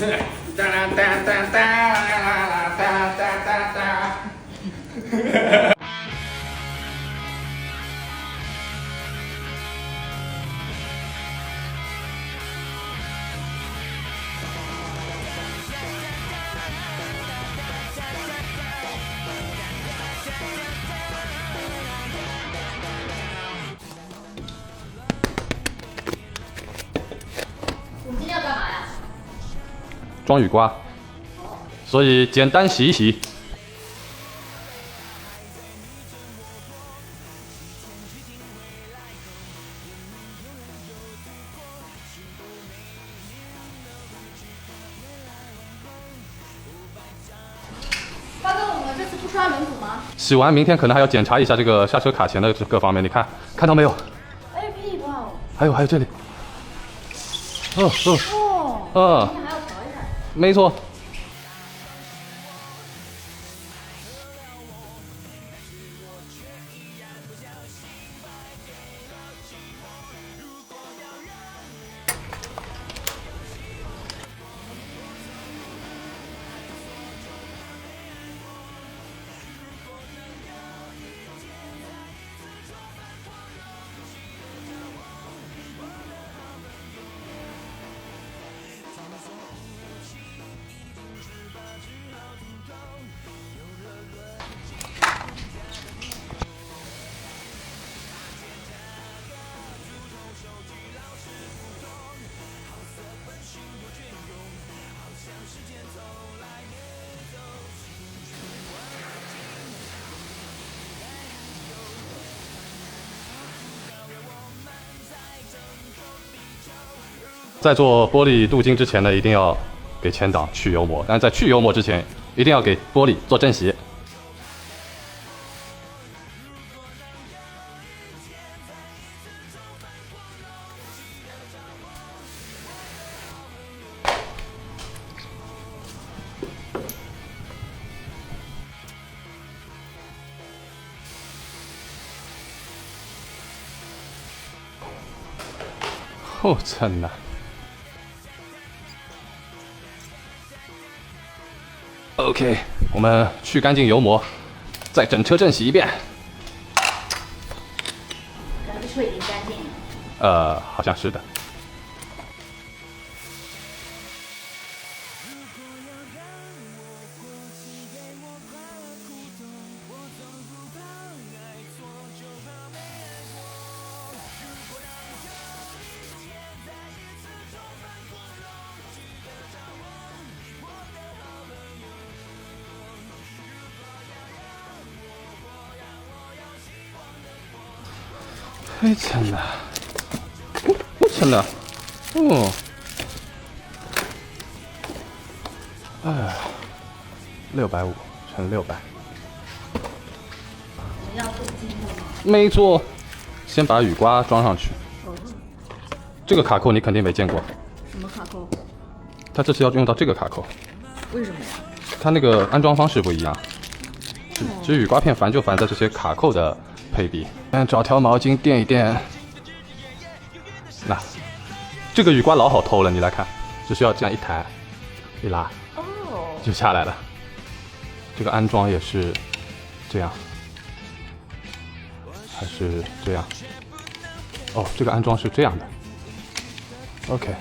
哒啦哒哒哒啦哒哒哒哒。你今天要干嘛呀？装雨刮，所以简单洗一洗。发哥，我们这次不刷轮毂吗？洗完明天可能还要检查一下这个刹车卡钳的各方面，你看到没有？哎，屁股哦。还有这里。哦。嗯，今天还要调一下。没错。在做玻璃镀金之前呢，一定要给前挡去油膜，但是在去油膜之前，一定要给玻璃做正洗。哦，真的。OK， 我们去干净油膜，再整车正洗一遍。感觉车已经干净了。好像是的。太惨了，不惨了，哦，哎，650乘600，我们要镀金的吗？没错。先把雨刮装上去。这个卡扣你肯定没见过。什么卡扣？它这次要用到这个卡扣。为什么呀？它那个安装方式不一样。其实雨刮片烦就烦在这些卡扣的配比。找条毛巾垫一垫。那，这个雨刮老好偷了，你来看，只需要这样一抬，一拉，就下来了。这个安装也是这样，还是这样？哦，这个安装是这样的。OK，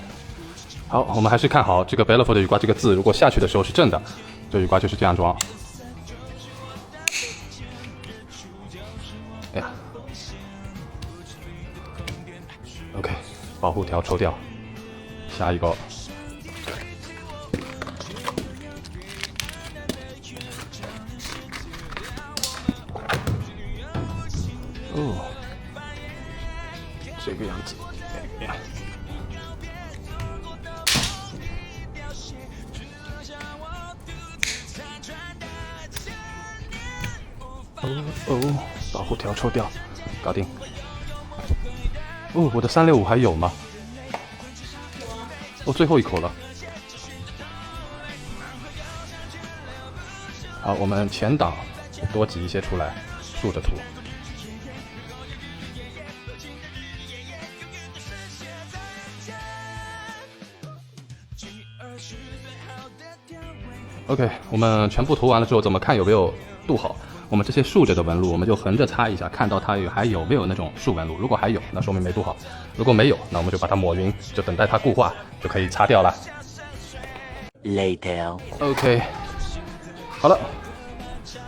好，我们还是看好这个 Belfour 的雨刮这个字，如果下去的时候是正的，这雨刮就是这样装。哎呀 ，OK， 保护条抽掉，下一个。哦，这个样子。哦，保护条抽掉，搞定。哦，我的365还有吗？哦，最后一口了。好，我们前挡多挤一些出来，竖着涂。OK， 我们全部涂完了之后，怎么看有没有镀好？我们这些竖着的纹路，我们就横着擦一下，看到它还有没有那种竖纹路。如果还有，那说明没镀好；如果没有，那我们就把它抹匀，就等待它固化，就可以擦掉了。Later. OK， 好了，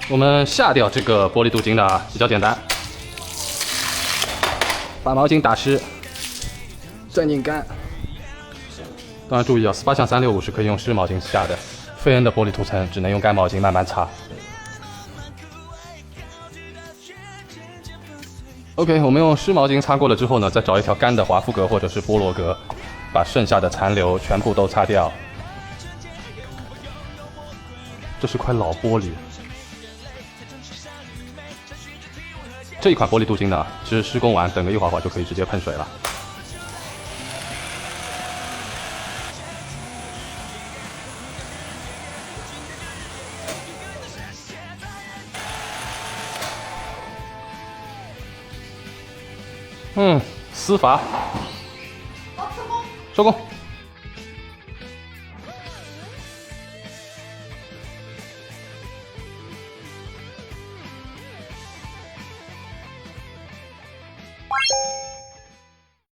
我们下掉这个玻璃镀金的啊，比较简单。把毛巾打湿，再拧干。当然注意啊，SPA 象365是可以用湿毛巾下的，费恩的玻璃涂层只能用干毛巾慢慢擦。OK， 我们用湿毛巾擦过了之后呢，再找一条干的华夫格或者是波罗格，把剩下的残留全部都擦掉。这是块老玻璃，这一款玻璃镀金呢，其实施工完等个一会儿就可以直接喷水了。丝滑，收工。